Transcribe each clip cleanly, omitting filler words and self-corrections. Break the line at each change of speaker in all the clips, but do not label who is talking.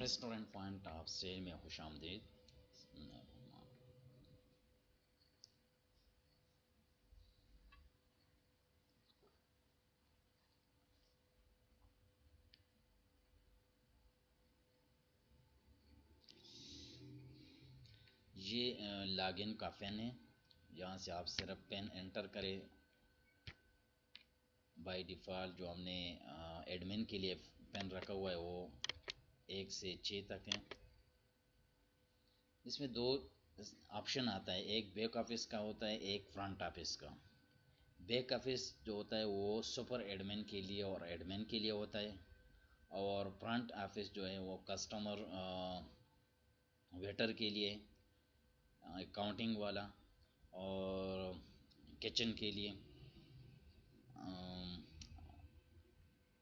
Restaurant point of cell में खुशामदीद। ये login का पेन है, यहाँ से आप सिर्फ पेन एंटर करें। बाय डिफ़ॉल्ट जो हमने एडमिन के लिए पेन रखा हुआ है वो 1 से 6 तक है। इसमें दो ऑप्शन आता है, एक बैक ऑफिस का होता है, एक फ्रंट ऑफिस का। बैक ऑफिस जो होता है वो सुपर एडमिन के लिए और एडमिन के लिए होता है, और फ्रंट ऑफिस जो है वो कस्टमर वेटर के लिए, अकाउंटिंग वाला और किचन के लिए,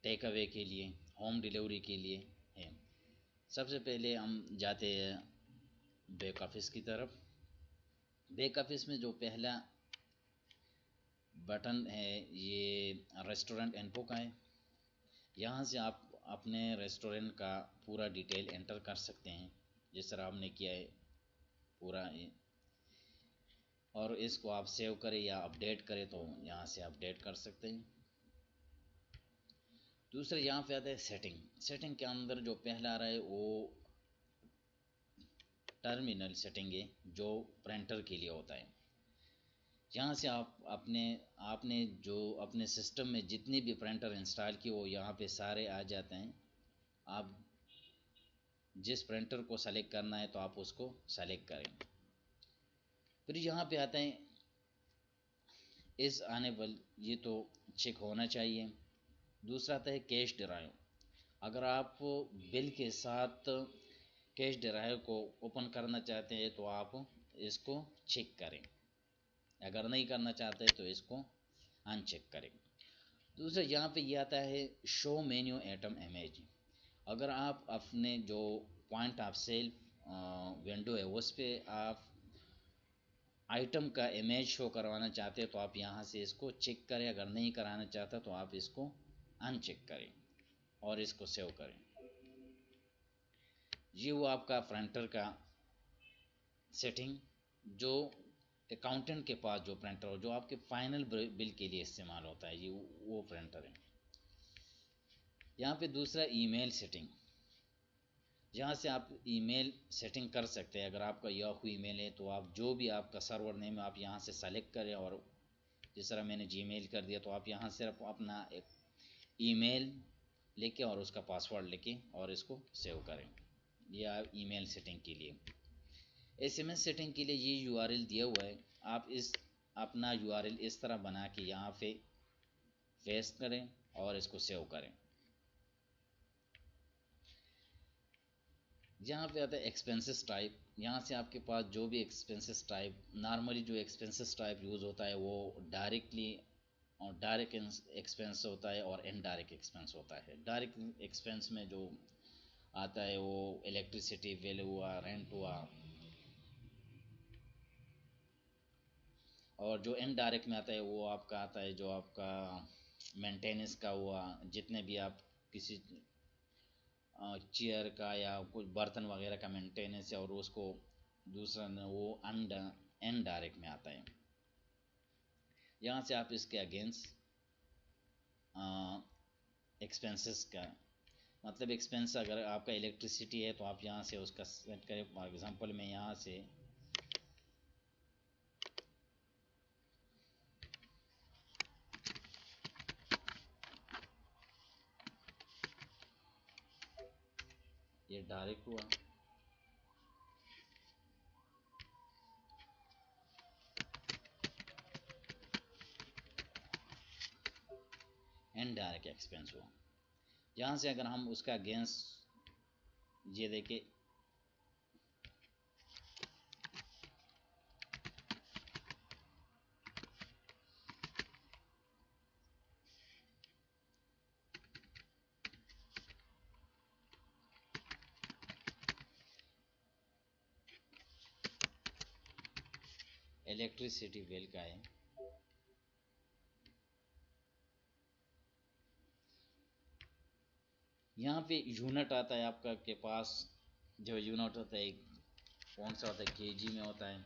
टेक अवे के लिए, होम डिलीवरी के लिए है। सबसे पहले हम जाते हैं बैक ऑफिस की तरफ। बैक ऑफिस में जो पहला बटन है ये रेस्टोरेंट इन्फो का है। यहाँ से आप अपने रेस्टोरेंट का पूरा डिटेल एंटर कर सकते हैं, जिस तरह हमने किया है पूरा और इसको आप सेव करें या अपडेट करें तो यहाँ से अपडेट कर सकते हैं। दूसरे यहाँ पे आता है सेटिंग। सेटिंग के अंदर जो पहला आ रहा है वो टर्मिनल सेटिंग है, जो प्रिंटर के लिए होता है। यहाँ से आप आपने जो अपने सिस्टम में जितनी भी प्रिंटर इंस्टॉल की वो यहाँ पे सारे आ जाते हैं। आप जिस प्रिंटर को सेलेक्ट करना है तो आप उसको सेलेक्ट करें। फिर यहाँ पे आता है इस अनेबल, ये तो चेक होना चाहिए। दूसरा आता है कैश ड्राइव। अगर आप बिल के साथ कैश ड्राइव को ओपन करना चाहते हैं तो आप इसको चेक करें, अगर नहीं करना चाहते तो इसको अनचेक करें। दूसरा यहाँ पे ये आता है शो मेन्यू आइटम इमेज। अगर आप अपने जो पॉइंट ऑफ सेल विंडो है उस पर आप आइटम का इमेज शो करवाना चाहते हैं तो आप यहाँ से इसको चेक करें, अगर नहीं कराना चाहता तो आप इसको अनचेक करें और इसको सेव करें। ये वो आपका प्रिंटर का सेटिंग, जो अकाउंटेंट के पास जो प्रिंटर हो, जो आपके फाइनल बिल के लिए इस्तेमाल होता है, ये वो प्रिंटर है। यहाँ पे दूसरा ईमेल सेटिंग। यहाँ से आप ईमेल सेटिंग कर सकते हैं। अगर आपका याहू ईमेल है तो आप जो भी आपका सर्वर नेम है आप यहाँ से सेलेक्ट करें, और जिस तरह मैंने जीमेल कर दिया तो आप यहाँ सिर्फ अपना एक ईमेल लेके और उसका पासवर्ड लेके और इसको सेव करें। ये आप ईमेल सेटिंग के लिए। एसएमएस सेटिंग के लिए ये यूआरएल दिया हुआ है, आप इस अपना यूआरएल इस तरह बना के यहाँ पे पेस्ट करें और इसको सेव करें। यहाँ पे आता है एक्सपेंसेस टाइप। यहाँ से आपके पास जो भी एक्सपेंसेस टाइप, नॉर्मली जो एक्सपेंसेस टाइप यूज़ होता है वो डायरेक्टली और डायरेक्ट एक्सपेंस होता है और इनडायरेक्ट एक्सपेंस होता है। डायरेक्ट एक्सपेंस में जो आता है वो इलेक्ट्रिसिटी बिल हुआ, रेंट हुआ, और जो इनडायरेक्ट में आता है वो आपका आता है जो आपका मेंटेनेंस का हुआ, जितने भी आप किसी चेयर का या कुछ बर्तन वगैरह का मेंटेनेंस है, और उसको दूसरा वो इनडायरेक्ट में आता है। यहाँ से आप इसके अगेंस्ट एक्सपेंसेस का मतलब एक्सपेंस, अगर आपका इलेक्ट्रिसिटी है तो आप यहाँ से उसका सेट करें। फॉर एग्जांपल मैं यहाँ से ये डायरेक्ट हुआ, इनडायरेक्ट एक्सपेंस हुआ। यहाँ से अगर हम उसका अगेंस्ट ये देखें, इलेक्ट्रिसिटी बिल का है। यहाँ पे यूनिट आता है आपका के पास जो यूनिट होता है कौन सा होता है, केजी में होता है।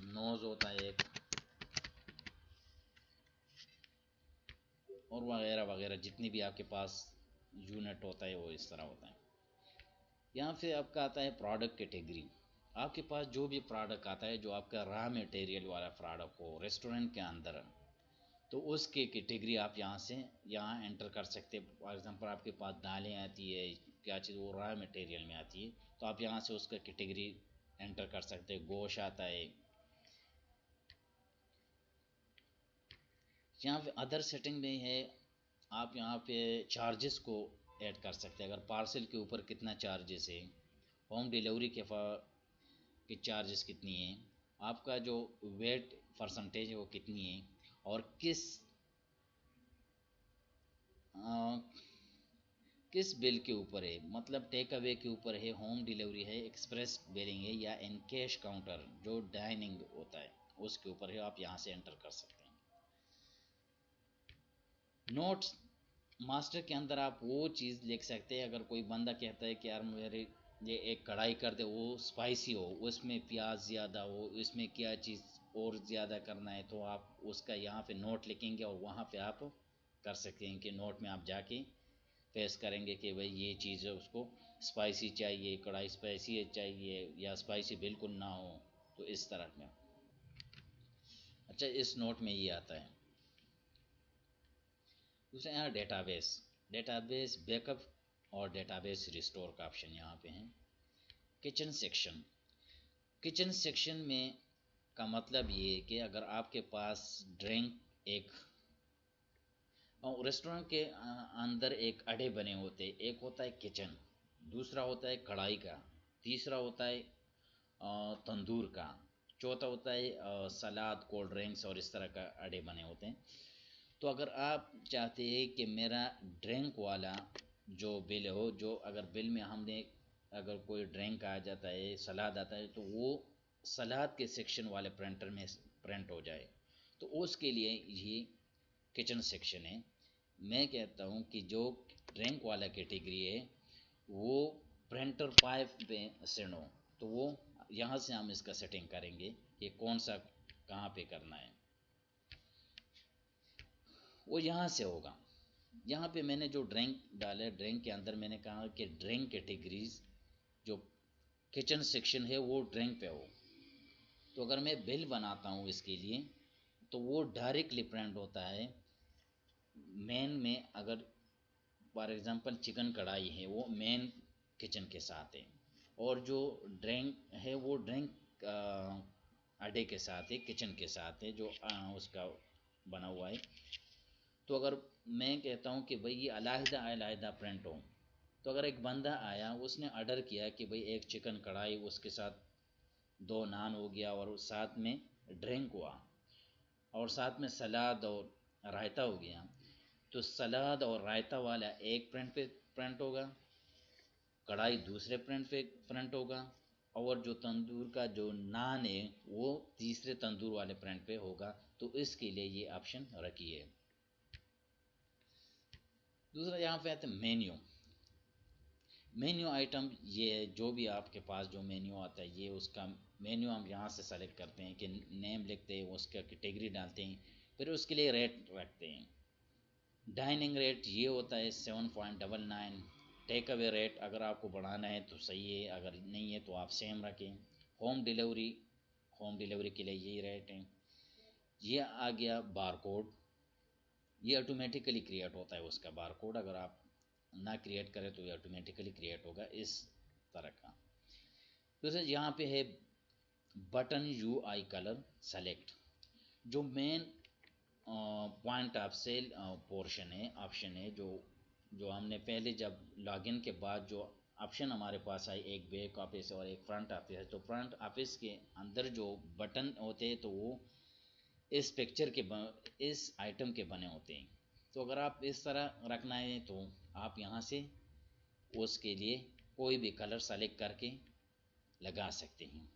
नोज होता है एक, और वगैरह वगैरह जितनी भी आपके पास यूनिट होता है वो इस तरह होता है। यहाँ पे आपका आता है प्रोडक्ट कैटेगरी। आपके पास जो भी प्रोडक्ट आता है, जो आपका रॉ मटेरियल वाला प्रोडक्ट हो रेस्टोरेंट के अंदर, तो उसके कैटेगरी आप यहाँ से यहाँ एंटर कर सकते हैं। फॉर एग्जांपल आपके पास दालें आती है, क्या चीज़ वो रॉ मटेरियल में आती है, तो आप यहाँ से उसका कैटेगरी एंटर कर सकते हैं। गोश्त आता है। यहाँ पे अदर सेटिंग में है, आप यहाँ पे चार्जेस को ऐड कर सकते हैं। अगर पार्सल के ऊपर कितना चार्जेस है, होम डिलीवरी के चार्जेस कितनी है, आपका जो वेट परसेंटेज है वो कितनी है, और अ, किस बिल के ऊपर है, मतलब टेक अवे के ऊपर है, होम डिलीवरी है, एक्सप्रेस बिलिंग है, या इन कैश काउंटर जो डाइनिंग होता है उसके ऊपर है। आप यहाँ से एंटर कर सकते हैं। नोट्स मास्टर के अंदर आप वो चीज़ लिख सकते हैं। अगर कोई बंदा कहता है कि यार मेरे ये एक कढ़ाई कर दे, वो स्पाइसी हो, उसमें प्याज ज़्यादा हो, इसमें क्या चीज़ और ज़्यादा करना है, तो आप उसका यहाँ पे नोट लिखेंगे और वहाँ पे आप कर सकते हैं कि नोट में आप जाके पेश करेंगे कि भाई ये चीज़ है, उसको स्पाइसी चाहिए, कढ़ाई स्पाइसी चाहिए, या स्पाइसी बिल्कुल ना हो, तो इस तरह में। अच्छा, इस नोट में ये आता है। दूसरा यहाँ डेटाबेस, डेटाबेस बैकअप और डेटाबेस रिस्टोर का ऑप्शन यहाँ पे है। किचन सेक्शन, किचन सेक्शन में का मतलब ये है कि अगर आपके पास ड्रिंक एक रेस्टोरेंट के अंदर एक अड्डे बने होते हैं, एक होता है किचन, दूसरा होता है कढ़ाई का, तीसरा होता है तंदूर का, चौथा होता है सलाद, कोल्ड ड्रिंक्स और इस तरह का अड्डे बने होते हैं। तो अगर आप चाहते हैं कि मेरा ड्रिंक वाला जो बिल हो, जो अगर बिल में हमने अगर कोई ड्रिंक आ जाता है, सलाद आता है, तो वो सलाद के सेक्शन वाले प्रिंटर में प्रिंट हो जाए, तो उसके लिए ये किचन सेक्शन है। मैं कहता हूँ कि जो ड्रिंक वाला कैटेगरी है वो प्रिंटर 5 में सेट हो, तो वो यहाँ से हम इसका सेटिंग करेंगे कि कौन सा कहाँ पे करना है, वो यहाँ से होगा। यहाँ पे मैंने जो ड्रिंक डाला है, ड्रिंक के अंदर मैंने कहा कि ड्रिंक कैटेगरीज जो किचन सेक्शन है वो ड्रिंक पे हो। तो अगर मैं बिल बनाता हूँ इसके लिए, तो वो डायरेक्टली प्रिंट होता है मेन में। अगर फॉर एग्जांपल चिकन कढ़ाई है, वो मेन किचन के साथ है, और जो ड्रिंक है वो ड्रिंक अड्डे के साथ है, किचन के साथ है, जो उसका बना हुआ है। तो अगर मैं कहता हूँ कि भाई ये अलहदा अलहदा प्रिंट हो, तो अगर एक बंदा आया, उसने ऑर्डर किया कि भाई एक चिकन कढ़ाई, उसके साथ 2 नान हो गया, और साथ में ड्रिंक हुआ, और साथ में सलाद और रायता हो गया, तो सलाद और रायता वाला एक प्रिंट पे प्रिंट होगा, कढ़ाई दूसरे प्रिंट पे प्रिंट होगा, और जो तंदूर का जो नान है वो तीसरे तंदूर वाले प्रिंट पे होगा। तो इसके लिए ये ऑप्शन रखी है। दूसरा यहाँ पे आता है मेन्यू। मेन्यू आइटम ये है, जो भी आपके पास जो मेन्यू आता है, ये उसका मेन्यू हम यहाँ से सेलेक्ट करते हैं कि नेम लिखते हैं, उसका कैटेगरी डालते हैं, फिर उसके लिए रेट रखते हैं। डाइनिंग रेट ये होता है 7.99। टेक अवे रेट अगर आपको बढ़ाना है तो सही है, अगर नहीं है तो आप सेम रखें। होम डिलीवरी, होम डिलीवरी के लिए यही रेट है। ये आ गया बार कोड, ये ऑटोमेटिकली क्रिएट होता है उसका बार कोड, अगर आप ना क्रिएट करें तो ये ऑटोमेटिकली क्रिएट होगा इस तरह का। तो सर यहाँ पे है button U I colour select, जो main point of sale portion है, ऑप्शन है, जो जो हमने पहले जब लॉगिन के बाद जो ऑप्शन हमारे पास आई, एक बैक ऑफिस और एक फ्रंट ऑफिस है, तो फ्रंट ऑफिस के अंदर जो बटन होते हैं तो वो इस पिक्चर के इस आइटम के बने होते हैं। तो अगर आप इस तरह रखना है तो आप यहाँ से उसके लिए कोई भी कलर सेलेक्ट करके लगा सकते हैं।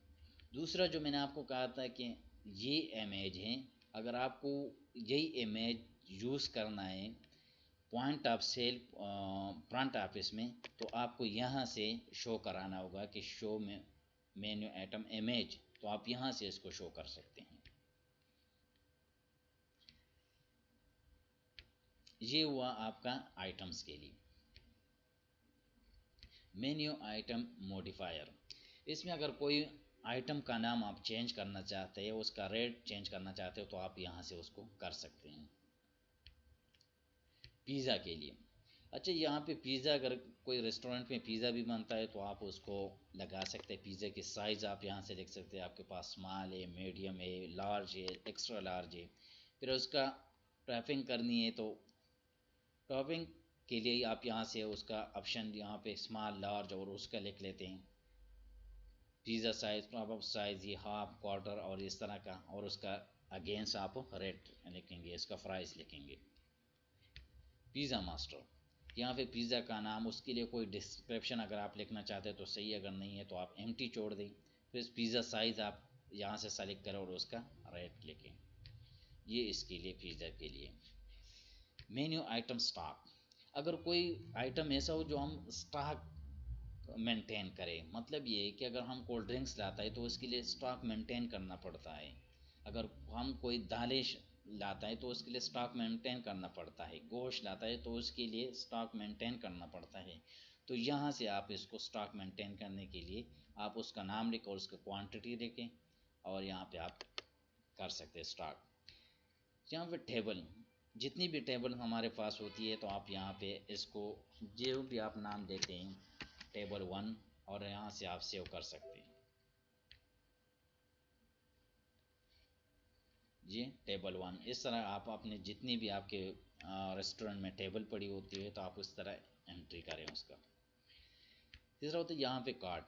दूसरा जो मैंने आपको कहा था कि ये इमेज है, अगर आपको यही इमेज यूज़ करना है point of sale front office में, तो आपको यहाँ से शो कराना होगा कि शो में मेन्यू आइटम इमेज, तो आप यहाँ से इसको शो कर सकते हैं। ये हुआ आपका आइटम्स के लिए। मेन्यू आइटम मॉडिफायर, इसमें अगर कोई आइटम का नाम आप चेंज करना चाहते हैं, उसका रेट चेंज करना चाहते हो, तो आप यहाँ से उसको कर सकते हैं। पिज़्ज़ा के लिए, अच्छा यहाँ पे पिज़्ज़ा, अगर कोई रेस्टोरेंट में पिज़्ज़ा भी बनता है तो आप उसको लगा सकते हैं। पिज़्ज़ा की साइज़ आप यहाँ से लिख सकते हैं, आपके पास स्मॉल है, मीडियम है, लार्ज है, एक्स्ट्रा लार्ज है। फिर उसका टॉपिंग करनी है तो टॉपिंग के लिए आप यहाँ से उसका ऑप्शन यहाँ पे स्मॉल लार्ज और उसका लिख लेते हैं। पिज़्ज़ा साइज, प्रॉपर साइज, ये हाफ, क्वार्टर और इस तरह का, और उसका अगेंस्ट आप रेट लिखेंगे, इसका प्राइस लिखेंगे। पिज़्ज़ा मास्टर, यहाँ पे पिज़्ज़ा का नाम, उसके लिए कोई डिस्क्रिप्शन अगर आप लिखना चाहते हैं तो सही, अगर नहीं है तो आप एम्प्टी छोड़ दें। फिर पिज़्ज़ा साइज़ आप यहाँ से सेलेक्ट करें और उसका रेट लिखें। ये इसके लिए पिज़्ज़ा के लिए। मेन्यू आइटम स्टॉक, अगर कोई आइटम ऐसा हो जो हम स्टॉक मेंटेन करें, मतलब ये है कि अगर हम कोल्ड ड्रिंक्स लाता है तो उसके लिए स्टॉक मेंटेन करना पड़ता है। अगर हम कोई दालें लाता है तो उसके लिए स्टॉक मेंटेन करना पड़ता है। गोश्त लाता है तो उसके लिए स्टॉक मेंटेन करना पड़ता है। तो यहाँ से आप इसको स्टॉक मेंटेन करने के लिए आप उसका नाम लिखें और उसका क्वांटिटी लिखें और यहाँ पे आप कर सकते हैं स्टॉक। यहाँ पे टेबल, जितनी भी टेबल हमारे पास होती है तो आप यहाँ पे इसको जो भी आप नाम देते हैं, टेबल 1, और यहाँ से आप सेव कर सकते हैं। ये टेबल 1, इस तरह आप अपने जितनी भी आपके रेस्टोरेंट में टेबल पड़ी होती है तो आप उस तरह एंट्री करें उसका। तीसरा होता है यहाँ पे कार्ड,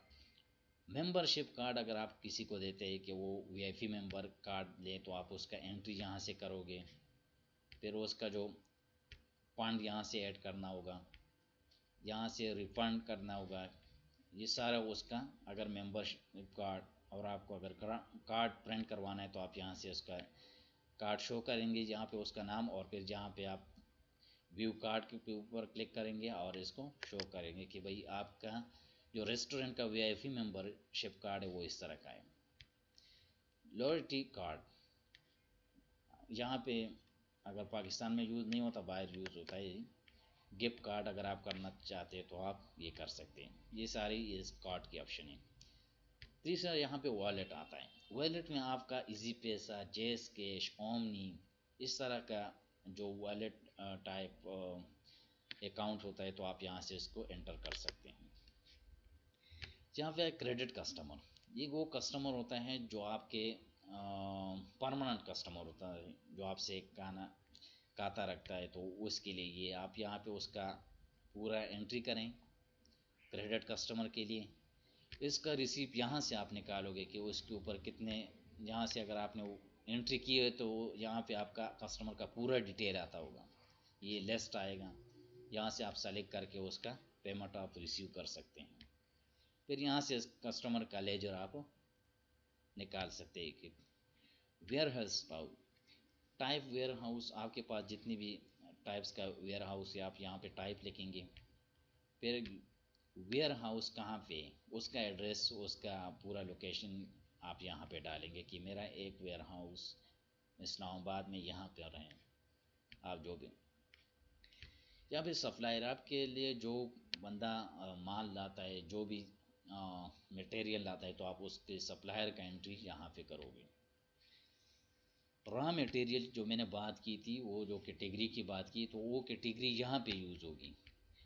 मेंबरशिप कार्ड अगर आप किसी को देते हैं कि वो वीआईपी मेंबर कार्ड ले, तो आप उसका एंट्री यहाँ से करोगे। फिर उसका जो फंड यहाँ से ऐड करना होगा, यहाँ से रिफंड करना होगा, ये सारा उसका। अगर मेंबरशिप कार्ड, और आपको अगर कार्ड प्रिंट करवाना है तो आप यहाँ से उसका कार्ड शो करेंगे, जहाँ पे उसका नाम, और फिर जहाँ पे आप व्यू कार्ड के ऊपर क्लिक करेंगे और इसको शो करेंगे कि भाई आपका जो रेस्टोरेंट का वीआईपी मेंबरशिप कार्ड है वो इस तरह का है। लॉयल्टी कार्ड, यहाँ पे अगर पाकिस्तान में यूज़ नहीं होता, बाहर यूज़ होता है। गिफ्ट कार्ड अगर आप करना चाहते हैं तो आप ये कर सकते हैं। ये सारी इस कार्ड की ऑप्शन है। तीसरा यहाँ पे वॉलेट आता है। वॉलेट में आपका इजी पैसा, जेस कैश, ओमनी, इस तरह का जो वॉलेट टाइप अकाउंट होता है तो आप यहाँ से इसको एंटर कर सकते हैं। यहाँ पे क्रेडिट कस्टमर, ये वो कस्टमर होता है जो आपके परमानेंट कस्टमर होता है, जो आपसे खाता रखता है, तो उसके लिए ये आप यहाँ पे उसका पूरा एंट्री करें। क्रेडिट कस्टमर के लिए इसका रिसीप्ट यहाँ से आप निकालोगे कि उसके ऊपर कितने, यहाँ से अगर आपने वो एंट्री की है तो यहाँ पे आपका कस्टमर का पूरा डिटेल आता होगा, ये लिस्ट आएगा। यहाँ से आप सेलेक्ट करके उसका पेमेंट आप रिसीव कर सकते हैं। फिर यहाँ से कस्टमर का लेजर आप निकाल सकते हैं कि warehouse type, warehouse आपके पास जितनी भी टाइप्स का वेयर हाउस है आप यहाँ पे टाइप लिखेंगे। फिर वेयर हाउस कहाँ पे, उसका एड्रेस, उसका पूरा लोकेशन आप यहाँ पे डालेंगे कि मेरा एक वेयर हाउस इस्लामाबाद में यहाँ पर है। आप जो भी यहाँ पे सप्लायर, आपके लिए जो बंदा माल लाता है, जो भी मटेरियल लाता है, तो आप उसके सप्लायर का एंट्री यहाँ पे करोगे। रॉ मटेरियल जो मैंने बात की थी, वो जो कैटेगरी की बात की, तो वो कैटेगरी यहाँ पे यूज़ होगी।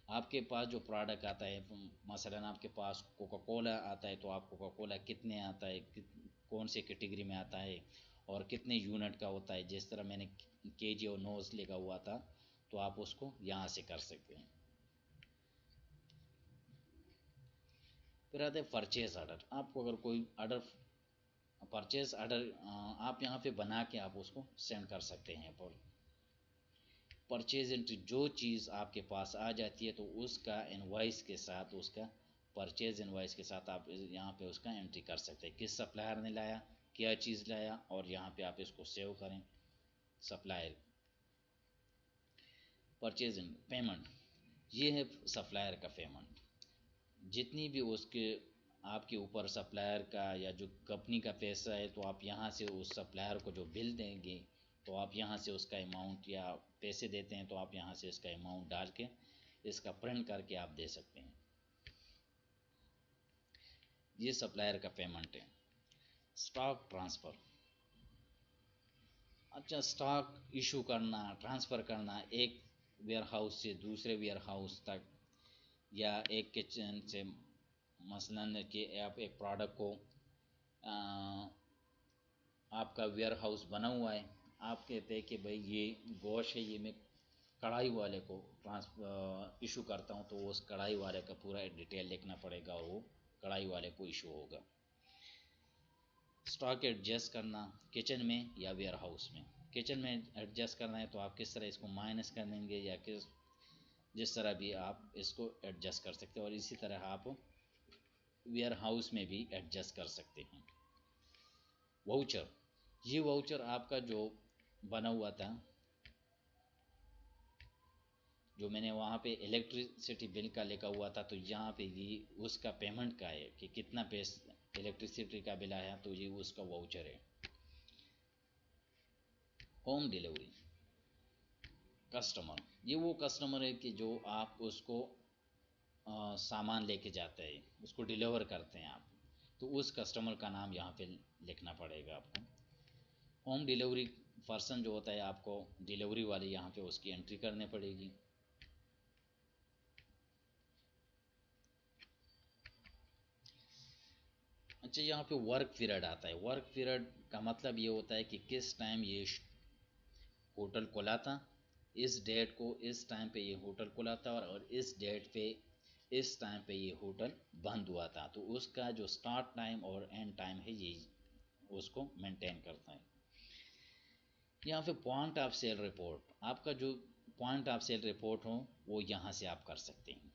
आपके पास जो प्रोडक्ट आता है, मसलन आपके पास कोका कोला आता है तो आप कोका कोला कितने आता है, कौन से कैटेगरी में आता है और कितने यूनिट का होता है, जिस तरह मैंने केजी और नोज लिखा हुआ था, तो आप उसको यहाँ से कर सकते हैं। फिर आता है परचेज ऑर्डर, आपको अगर कोई ऑर्डर, परचेज ऑर्डर आप यहाँ पे बना के आप उसको सेंड कर सकते हैं। पर परचेज एंट्री, जो चीज़ आपके पास आ जाती है तो उसका इनवॉइस के साथ, उसका परचेज इनवॉइस के साथ आप यहाँ पे उसका एंट्री कर सकते हैं, किस सप्लायर ने लाया, क्या चीज़ लाया, और यहाँ पे आप इसको सेव करें सप्लायर। परचेज इन पेमेंट, ये है सप्लायर का पेमेंट। जितनी भी उसके आपके ऊपर सप्लायर का या जो कंपनी का पैसा है, तो आप यहाँ से उस सप्लायर को जो बिल देंगे, तो आप यहाँ से उसका अमाउंट, या पैसे देते हैं तो आप यहाँ से इसका अमाउंट डाल के इसका प्रिंट करके आप दे सकते हैं। ये सप्लायर का पेमेंट है। स्टॉक ट्रांसफ़र, अच्छा, स्टॉक इशू करना, ट्रांसफ़र करना एक वेयर हाउस से दूसरे वेयर हाउस तक, या एक किचन से, मसलन कि आप एक प्रोडक्ट को आपका वेयर हाउस बना हुआ है, आप कहते हैं कि भाई ये गोश्त है, ये मैं कढ़ाई वाले को इशू करता हूँ, तो उस कढ़ाई वाले का पूरा डिटेल लिखना पड़ेगा और वो कढ़ाई वाले को इशू होगा। स्टॉक एडजस्ट करना किचन में या वेयर हाउस में, किचन में एडजस्ट करना है तो आप किस तरह इसको माइनस कर देंगे, या जिस तरह भी आप इसको एडजस्ट कर सकते हैं, और इसी तरह आप वेयर हाउस में भी एडजस्ट कर सकते हैं। वाउचर, ये वाउचर आपका जो बना हुआ था, जो मैंने वहाँ पे इलेक्ट्रिसिटी बिल का लिखा हुआ था, तो यहाँ पे ये उसका पेमेंट का है कि कितना पैसा इलेक्ट्रिसिटी का बिल आया, तो ये उसका वाउचर है। होम डिलीवरी, कस्टमर, ये वो कस्टमर है कि जो आप उसको सामान लेके जाते हैं, उसको डिलीवर करते हैं आप, तो उस कस्टमर का नाम यहाँ पे लिखना पड़ेगा आपको। होम डिलीवरी पर्सन जो होता है, आपको डिलीवरी वाले यहाँ पे उसकी एंट्री करनी पड़ेगी। अच्छा, यहाँ पे वर्क पीरियड आता है। वर्क पीरियड का मतलब ये होता है कि किस टाइम ये होटल खुला था, इस डेट को इस टाइम पे ये होटल खुला था, और इस डेट पे इस टाइम पे ये होटल बंद हुआ था, तो उसका जो स्टार्ट टाइम और एंड टाइम है ये उसको मेंटेन करता है। यहाँ पे पॉइंट ऑफ सेल रिपोर्ट, आपका जो पॉइंट ऑफ सेल रिपोर्ट हो वो यहाँ से आप कर सकते हैं।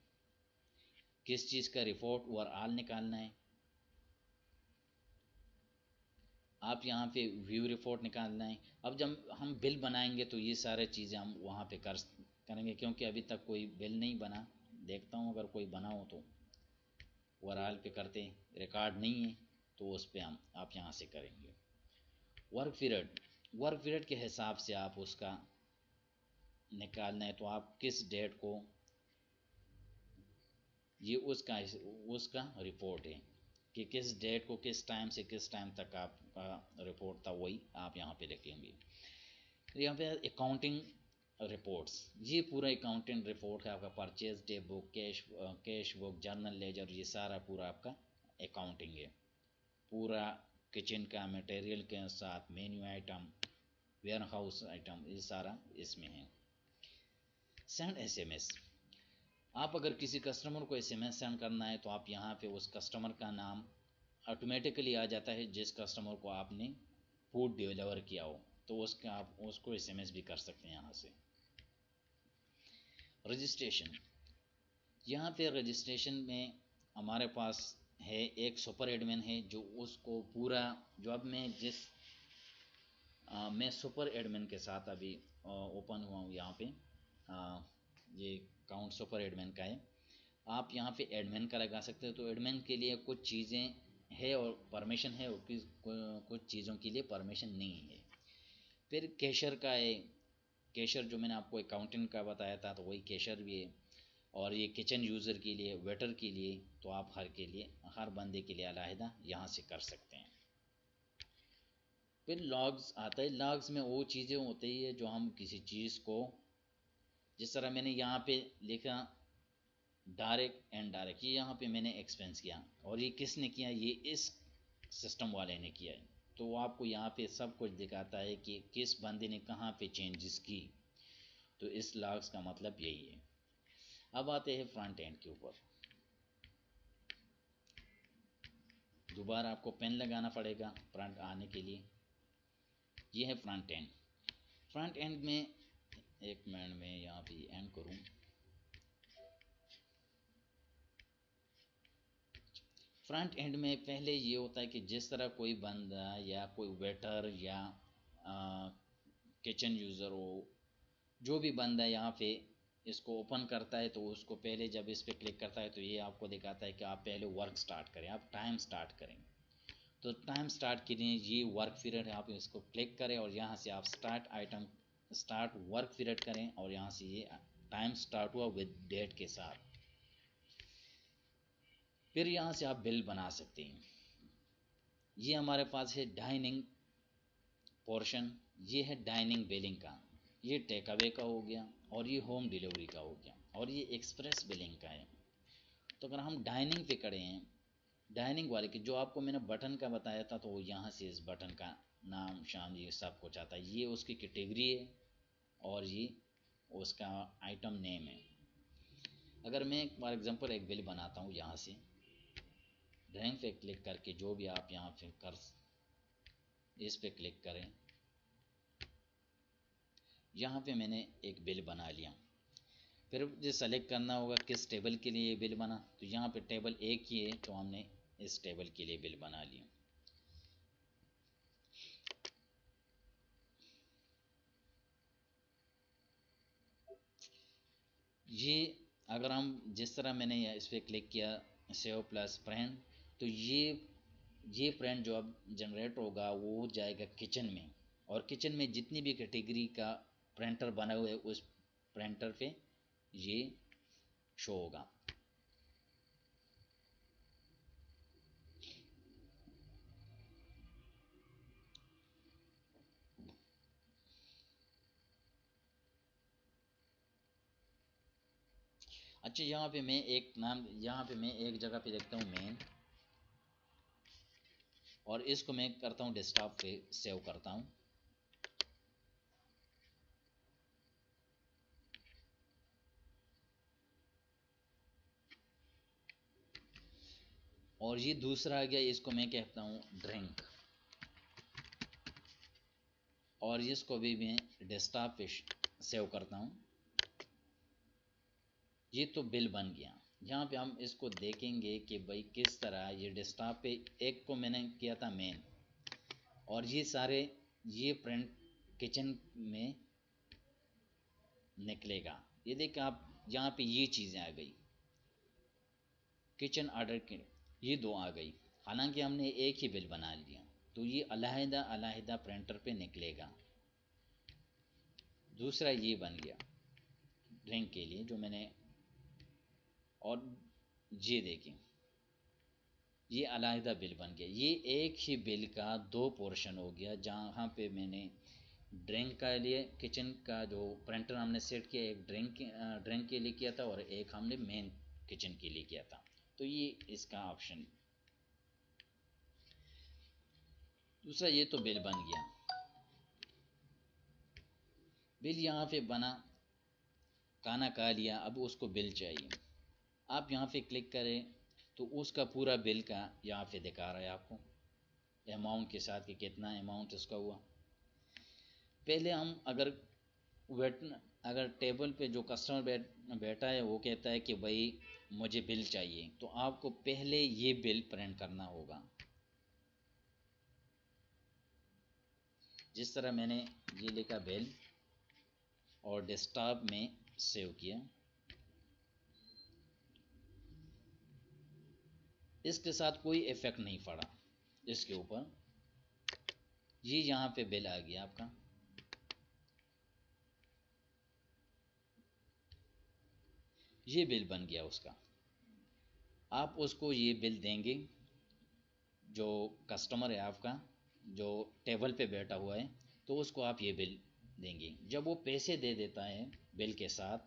किस चीज़ का रिपोर्ट ओवरऑल निकालना है, आप यहाँ पे व्यू रिपोर्ट निकालना है। अब जब हम बिल बनाएंगे तो ये सारे चीज़ें हम वहाँ पे करेंगे, क्योंकि अभी तक कोई बिल नहीं बना। देखता हूँ अगर कोई बना हो तो ओवरऑल पे करते हैं, रिकॉर्ड नहीं है तो उस पर आप यहाँ से करेंगे। वर्क पीरियड, वर्क पीरियड के हिसाब से आप उसका निकालना है, तो आप किस डेट को, ये उसका उसका रिपोर्ट है कि किस डेट को किस टाइम से किस टाइम तक आपका रिपोर्ट था, वही आप यहाँ पे लिखेंगे। यहाँ पे अकाउंटिंग रिपोर्ट्स, ये पूरा अकाउंटिंग रिपोर्ट है आपका। Purchase day book, cash book, journal ledger, ये सारा पूरा आपका अकाउंटिंग है। पूरा किचन का मटेरियल के साथ menu item, warehouse item, ये सारा इसमें है। सेंड एसएमएस, आप अगर किसी कस्टमर को एसएमएस सेंड करना है तो आप यहाँ पे उस कस्टमर का नाम ऑटोमेटिकली आ जाता है, जिस कस्टमर को आपने फूड डिलीवर किया हो, तो उसका आप उसको एसएमएस भी कर सकते हैं यहाँ से। रजिस्ट्रेशन, यहाँ पे रजिस्ट्रेशन में हमारे पास है एक सुपर एडमिन है जो उसको पूरा, जो अब मैं मैं सुपर एडमिन के साथ अभी ओपन हुआ हूँ यहाँ पे, ये काउंट सुपर एडमिन का है। आप यहाँ पे एडमिन का लगा सकते हो, तो एडमिन के लिए कुछ चीज़ें है और परमिशन है, और कुछ चीज़ों के लिए परमिशन नहीं है। फिर कैशर का है, कैशर जो मैंने आपको अकाउंटेंट का बताया था, तो वही कैशर भी है। और ये किचन यूज़र के लिए, वेटर के लिए, तो आप हर बंदे के लिए अलहदा यहाँ से कर सकते हैं। फिर लॉग्स आता है। लॉग्स में वो चीज़ें होती है जो हम किसी चीज़ को, जिस तरह मैंने यहाँ पे लिखा डायरेक्ट एंड डायरेक्ट, ये यहाँ पे मैंने एक्सपेंस किया, और ये किसने किया, ये इस सिस्टम वाले ने किया है, तो वो आपको यहाँ पे सब कुछ दिखाता है कि किस बंदे ने कहाँ पे चेंजेस की। तो इस लॉग्स का मतलब यही है। अब आते हैं फ्रंट एंड के ऊपर। दोबारा आपको पेन लगाना पड़ेगा फ्रंट आने के लिए। ये है फ्रंट एंड। फ्रंट एंड में एक मिनट में यहाँ पे एंड करूँ। फ्रंट एंड में पहले ये होता है कि जिस तरह कोई बंदा या कोई वेटर या किचन यूज़र हो, जो भी बंदा यहाँ पे इसको ओपन करता है तो उसको पहले जब इस पर क्लिक करता है तो ये आपको दिखाता है कि आप पहले वर्क स्टार्ट करें, आप टाइम स्टार्ट करें। तो टाइम स्टार्ट के लिए ये वर्क पीरियड है, आप इसको क्लिक करें और यहाँ से आप स्टार्ट वर्क पीरियड करें और यहाँ से ये टाइम स्टार्ट हुआ विद डेट के साथ। फिर यहाँ से आप बिल बना सकते हैं। ये हमारे पास है डाइनिंग पोर्शन, ये है डाइनिंग बिलिंग का, ये टेक अवे का हो गया और ये होम डिलीवरी का हो गया और ये एक्सप्रेस बिलिंग का है। तो अगर हम डाइनिंग पे करें हैं, डाइनिंग वाले की जो आपको मैंने बटन का बताया था, तो वो यहाँ से इस बटन का नाम शाम ये सब कुछ आता है। ये उसकी कैटेगरी है और ये उसका आइटम नेम है। अगर मैं फॉर एग्जांपल एक बिल बनाता हूँ, यहाँ से ड्राइंग पे क्लिक करके जो भी आप यहाँ पे कर, इस पे क्लिक करें, यहाँ पे मैंने एक बिल बना लिया। फिर मुझे सेलेक्ट करना होगा किस टेबल के लिए ये बिल बना, तो यहाँ पे टेबल एक ही है तो हमने इस टेबल के लिए बिल बना लिया। ये अगर हम जिस तरह मैंने इस पर क्लिक किया सेव प्लस प्रिंट, तो ये प्रिंट जो अब जनरेट होगा वो जाएगा किचन में, और किचन में जितनी भी कैटेगरी का प्रिंटर बना हुआ है उस प्रिंटर पे ये शो होगा। अच्छा, यहाँ पे मैं एक जगह पे देखता हूँ मेन, और इसको मैं करता हूँ डेस्कटॉप पे सेव करता हूँ। और ये दूसरा आ गया, इसको मैं कहता हूँ ड्रिंक, और इसको भी मैं डेस्कटॉप पे सेव करता हूँ। ये तो बिल बन गया। यहाँ पे हम इसको देखेंगे कि भाई किस तरह ये डेस्कटॉप पे एक को मैंने किया था मेन, और ये सारे ये प्रिंट किचन में निकलेगा। ये देखिए आप यहाँ पे ये चीज़ें आ गई, किचन ऑर्डर के ये दो आ गई, हालांकि हमने एक ही बिल बना लिया, तो ये अलहदा अलहदा प्रिंटर पे निकलेगा। दूसरा ये बन गया ड्रिंक के लिए जो मैंने, और ये देखें ये अलहदा बिल बन गया। ये एक ही बिल का दो पोर्शन हो गया, जहाँ पे मैंने ड्रिंक का लिए किचन का जो प्रिंटर हमने सेट किया, एक ड्रिंक के लिए किया था और एक हमने मेन किचन के लिए किया था। तो ये इसका ऑप्शन। दूसरा ये तो बिल बन गया, बिल यहाँ पे बना, खाना खा लिया, अब उसको बिल चाहिए। आप यहाँ पे क्लिक करें तो उसका पूरा बिल का यहाँ पे दिखा रहा है आपको अमाउंट के साथ कि कितना अमाउंट उसका हुआ। पहले हम वेट अगर टेबल पे जो कस्टमर बैठा है वो कहता है कि भाई मुझे बिल चाहिए, तो आपको पहले ये बिल प्रिंट करना होगा। जिस तरह मैंने ये लिखा बिल और डेस्कटॉप में सेव किया, इसके साथ कोई इफेक्ट नहीं पड़ा इसके ऊपर। ये यहाँ पे बिल आ गया आपका, ये बिल बन गया उसका। आप उसको ये बिल देंगे, जो कस्टमर है आपका जो टेबल पे बैठा हुआ है, तो उसको आप ये बिल देंगे। जब वो पैसे दे देता है बिल के साथ,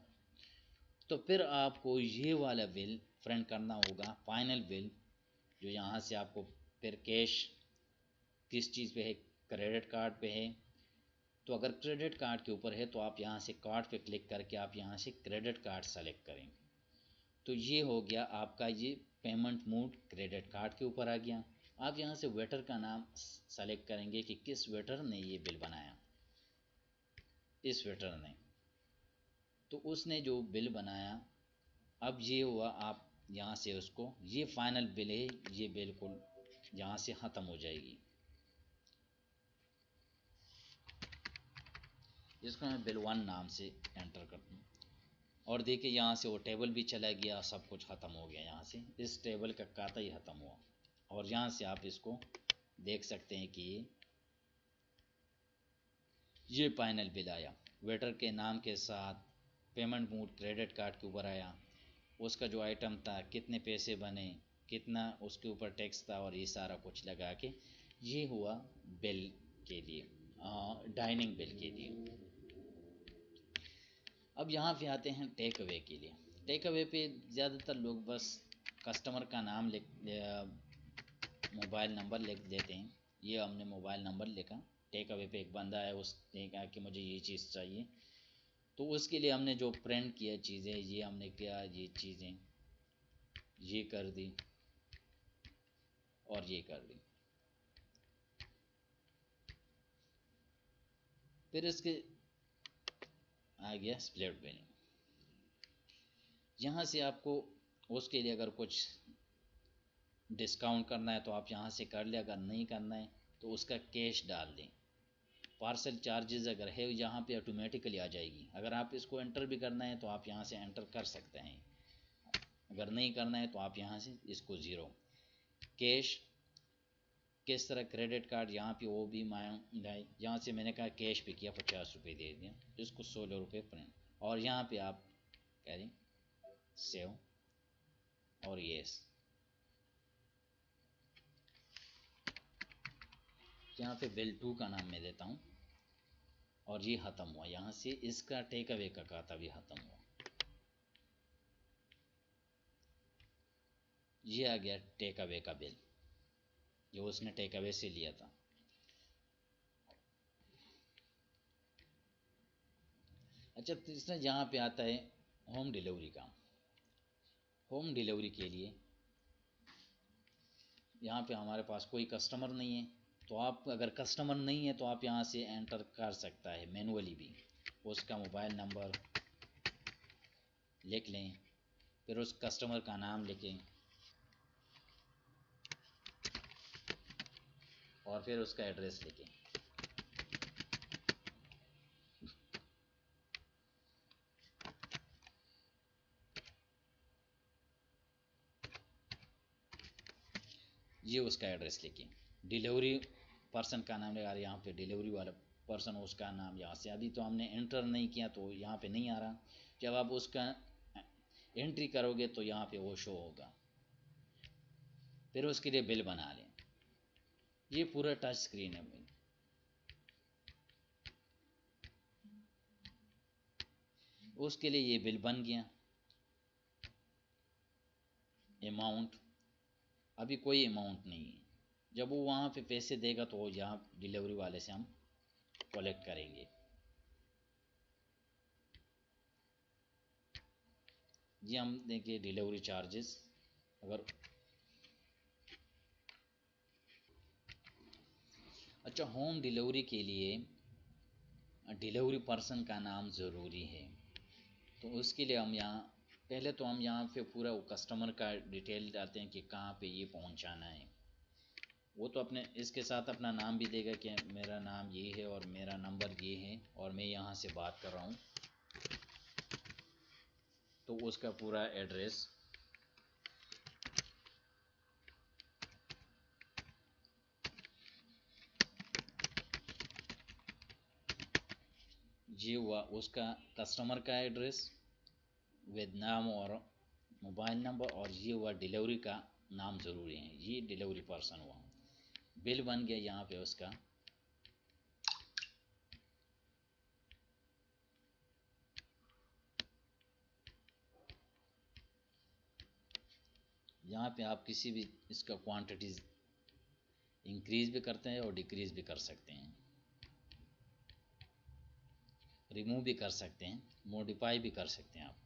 तो फिर आपको ये वाला बिल प्रिंट करना होगा, फाइनल बिल, जो यहाँ से आपको फिर कैश किस चीज़ पे है, क्रेडिट कार्ड पे है। तो अगर क्रेडिट कार्ड के ऊपर है तो आप यहाँ से कार्ड पे क्लिक करके आप यहाँ से क्रेडिट कार्ड सेलेक्ट करें। तो ये हो गया आपका, ये पेमेंट मोड क्रेडिट कार्ड के ऊपर आ गया। आप यहाँ से वेटर का नाम सेलेक्ट करेंगे कि किस वेटर ने ये बिल बनाया। इस वेटर ने, तो उसने जो बिल बनाया, अब ये हुआ आप यहाँ से उसको, ये फाइनल बिल है, ये बिल्कुल यहाँ से ख़त्म हो जाएगी। इसको मैं बिल 1 नाम से एंटर करता हूँ। और देखिए यहाँ से वो टेबल भी चला गया, सब कुछ ख़त्म हो गया। यहाँ से इस टेबल का खाता ही ख़त्म हुआ। और यहाँ से आप इसको देख सकते हैं कि ये फाइनल बिल आया, वेटर के नाम के साथ, पेमेंट मोड क्रेडिट कार्ड के ऊपर आया, उसका जो आइटम था, कितने पैसे बने, कितना उसके ऊपर टैक्स था, और ये सारा कुछ लगा के ये हुआ बिल के लिए, डाइनिंग बिल के लिए। अब यहाँ पे आते हैं टेक अवे के लिए। टेक अवे पे ज़्यादातर लोग बस कस्टमर का नाम लिख, मोबाइल नंबर लिख देते हैं। ये हमने मोबाइल नंबर लिखा, टेक अवे पे एक बंदा है, उसने कहा कि मुझे ये चीज़ चाहिए, तो उसके लिए हमने जो प्रिंट किया चीज़ें, ये हमने किया, ये चीज़ें ये कर दी और ये कर दी। फिर इसके आ गया स्प्लिट बिलिंग। यहाँ से आपको उसके लिए अगर कुछ डिस्काउंट करना है तो आप यहाँ से कर ले, अगर नहीं करना है तो उसका कैश डाल दें। पार्सल चार्जेस अगर है यहाँ पे ऑटोमेटिकली आ जाएगी। अगर आप इसको एंटर भी करना है तो आप यहाँ से एंटर कर सकते हैं, अगर नहीं करना है तो आप यहाँ से इसको ज़ीरो। कैश किस तरह, क्रेडिट कार्ड यहाँ पे वो भी मांगा है, यहाँ से मैंने कहा कैश पे किया, 50 रुपये दे दिया, इसको 16 रुपये प्रिंट, और यहाँ पे आप करें सेव और येस। यहाँ पे बिल 2 का नाम मैं देता हूँ और ये ख़त्म हुआ। यहाँ से इसका टेक अवे का खाता भी ख़त्म हुआ। ये आ गया टेक अवे का बिल जो उसने टेक अवे से लिया था। अच्छा, तीसरा यहाँ पे आता है होम डिलीवरी का। होम डिलीवरी के लिए यहाँ पे हमारे पास कोई कस्टमर नहीं है, तो आप अगर कस्टमर नहीं है तो आप यहाँ से एंटर कर सकता है मैनुअली भी। उसका मोबाइल नंबर लिख लें, फिर उस कस्टमर का नाम लिखें और फिर उसका एड्रेस लिखें। ये उसका एड्रेस लिखें। डिलीवरी पर्सन का नाम लगा, यहाँ पे डिलीवरी वाला पर्सन उसका नाम, यहाँ से अभी तो हमने एंटर नहीं किया तो यहाँ पे नहीं आ रहा। जब आप उसका एंट्री करोगे तो यहाँ पे वो शो होगा। फिर उसके लिए बिल बना लें। ये पूरा टच स्क्रीन है बिल। उसके लिए ये बिल बन गया। अमाउंट अभी कोई अमाउंट नहीं है। जब वो वहाँ पे पैसे देगा तो वो यहाँ डिलीवरी वाले से हम कलेक्ट करेंगे। ये हम देखिए डिलीवरी चार्जेस। अगर अच्छा, होम डिलीवरी के लिए डिलीवरी पर्सन का नाम ज़रूरी है, तो उसके लिए हम यहाँ पहले तो हम यहाँ पे पूरा वो कस्टमर का डिटेल डालते हैं कि कहाँ पे ये पहुँचाना है। वो तो अपने इसके साथ अपना नाम भी देगा कि मेरा नाम ये है और मेरा नंबर ये है और मैं यहाँ से बात कर रहा हूँ, तो उसका पूरा एड्रेस। ये हुआ उसका कस्टमर का एड्रेस विद नाम और मोबाइल नंबर, और ये हुआ डिलीवरी का नाम ज़रूरी है। ये डिलीवरी पर्सन हुआ। बिल बन गया यहाँ पे उसका। यहाँ पे आप किसी भी इसका क्वांटिटीज़ इंक्रीज़ भी करते हैं और डिक्रीज़ भी कर सकते हैं, रिमूव भी कर सकते हैं, मॉडिफाई भी कर सकते हैं। आप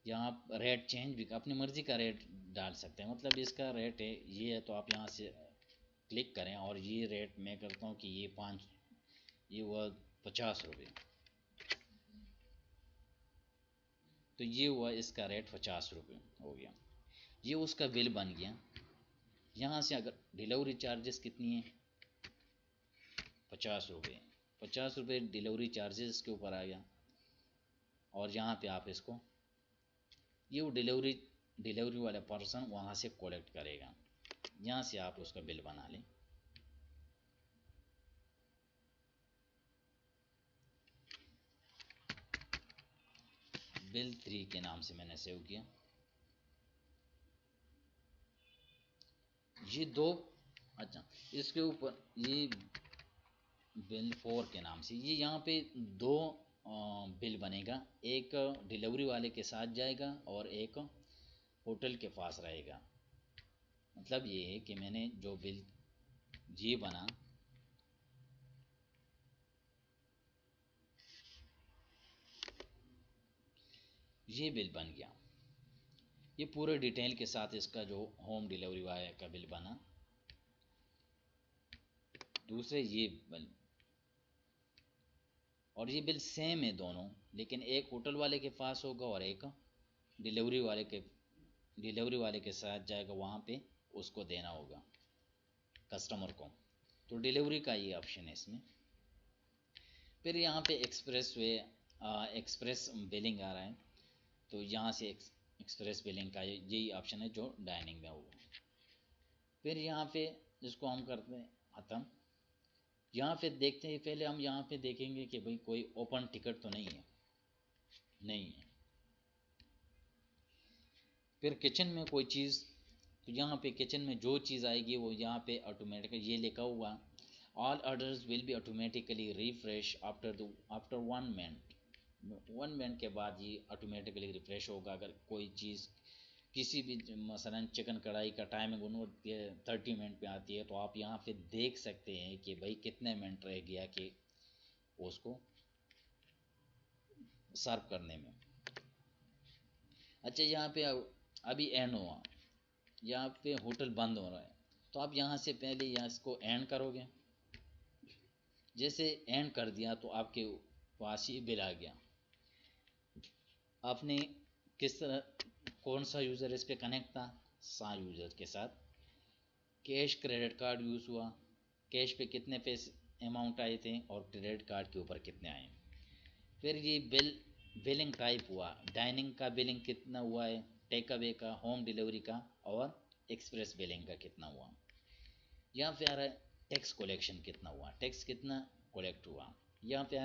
यहाँ आप रेट चेंज भी अपनी मर्ज़ी का रेट डाल सकते हैं। मतलब इसका रेट है ये है, तो आप यहाँ से क्लिक करें और ये रेट मैं करता हूँ कि ये हुआ 50 रुपये, तो ये हुआ इसका रेट 50 रुपये हो गया। ये उसका बिल बन गया। यहाँ से अगर डिलीवरी चार्जेस कितनी है, 50 रुपये, 50 रुपये डिलीवरी चार्जेस के ऊपर आ गया। और यहाँ पे आप इसको, ये वो डिलीवरी वाला पर्सन वहाँ से कलेक्ट करेगा। यहाँ से आप उसका बिल बना लें। बिल 3 के नाम से मैंने सेव किया। ये दो, अच्छा, इसके ऊपर ये बिल 4 के नाम से, ये यहाँ पे दो बिल बनेगा, एक डिलीवरी वाले के साथ जाएगा और एक होटल के पास रहेगा। मतलब ये है कि मैंने जो बिल ये बना, ये बिल बन गया, ये पूरे डिटेल के साथ इसका जो होम डिलीवरी वाले का बिल बना। दूसरे ये बिल, और ये बिल सेम है दोनों, लेकिन एक होटल वाले के पास होगा और एक डिलीवरी वाले के डिलीवरी वाले के साथ जाएगा, वहाँ पे उसको देना होगा कस्टमर को। तो डिलीवरी का ये ऑप्शन है इसमें। फिर यहाँ पे एक्सप्रेस बिलिंग आ रहा है, तो यहाँ से एक्सप्रेस बिलिंग का यही ऑप्शन है जो डाइनिंग में होगा। फिर यहाँ पे जिसको हम करते हैं ख़त्म, यहाँ पे देखते हैं, पहले हम यहाँ पे देखेंगे कि भाई कोई ओपन टिकट तो नहीं है, नहीं है। फिर किचन में कोई चीज़, तो यहाँ पे किचन में जो चीज़ आएगी वो यहाँ पे ऑटोमेटिक ये लिखा हुआ, all orders will be automatically refresh after 1 minute के बाद ये ऑटोमेटिकली रिफ्रेश होगा। अगर कोई चीज़ किसी भी, मसलन चिकन कढ़ाई का टाइमिंग उन्होंने 30 मिनट में आती है, तो आप यहाँ पे देख सकते हैं कि भाई कितने मिनट रह गया कि उसको सर्व करने में। अच्छा, यहाँ पे अभी एंड हुआ, यहाँ पे होटल बंद हो रहा है, तो आप यहाँ से पहले यहाँ इसको एंड करोगे। जैसे एंड कर दिया तो आपके पास ही बिल आ गया। आपने किस तरह, कौन सा यूज़र इस पे कनेक्ट था, सा यूज़र के साथ। कैश क्रेडिट कार्ड यूज़ हुआ, कैश पे कितने पैसे अमाउंट आए थे और क्रेडिट कार्ड के ऊपर कितने आए। फिर ये बिलिंग टाइप हुआ, डाइनिंग का बिलिंग कितना हुआ है, टेक अवे का, होम डिलीवरी का और एक्सप्रेस बिलिंग का कितना हुआ। यहाँ पे आ रहा है टैक्स कलेक्शन कितना हुआ, टैक्स कितना कलेक्ट हुआ। यहाँ पे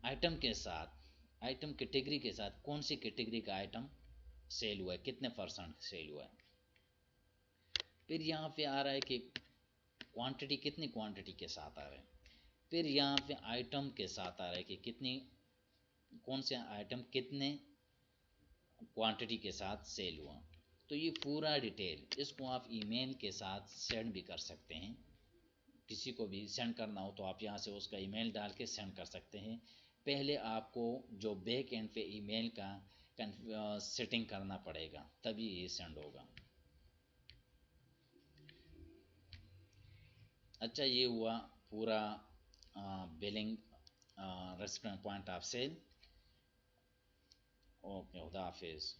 आइटम के साथ, आइटम कैटेगरी के साथ कौन सी कैटेगरी का आइटम सेल हुआ है, कितने परसेंट सेल हुआ है। फिर यहाँ पे आ रहा है कि क्वांटिटी, कितनी क्वांटिटी के साथ आ रहा है। फिर यहाँ पे आइटम के साथ आ रहा है कि कितनी, कौन से आइटम कितने क्वांटिटी के साथ सेल हुआ। तो ये पूरा डिटेल, इसको आप ईमेल के साथ सेंड भी कर सकते हैं। किसी को भी सेंड करना हो तो आप यहाँ से उसका ईमेल डाल के सेंड कर सकते हैं। पहले आपको जो बैक एंड पे ईमेल का सेटिंग करना पड़ेगा, तभी ये सेंड होगा। अच्छा, ये हुआ पूरा billing restaurant point of sale. Okay, खुदा हाफिज़।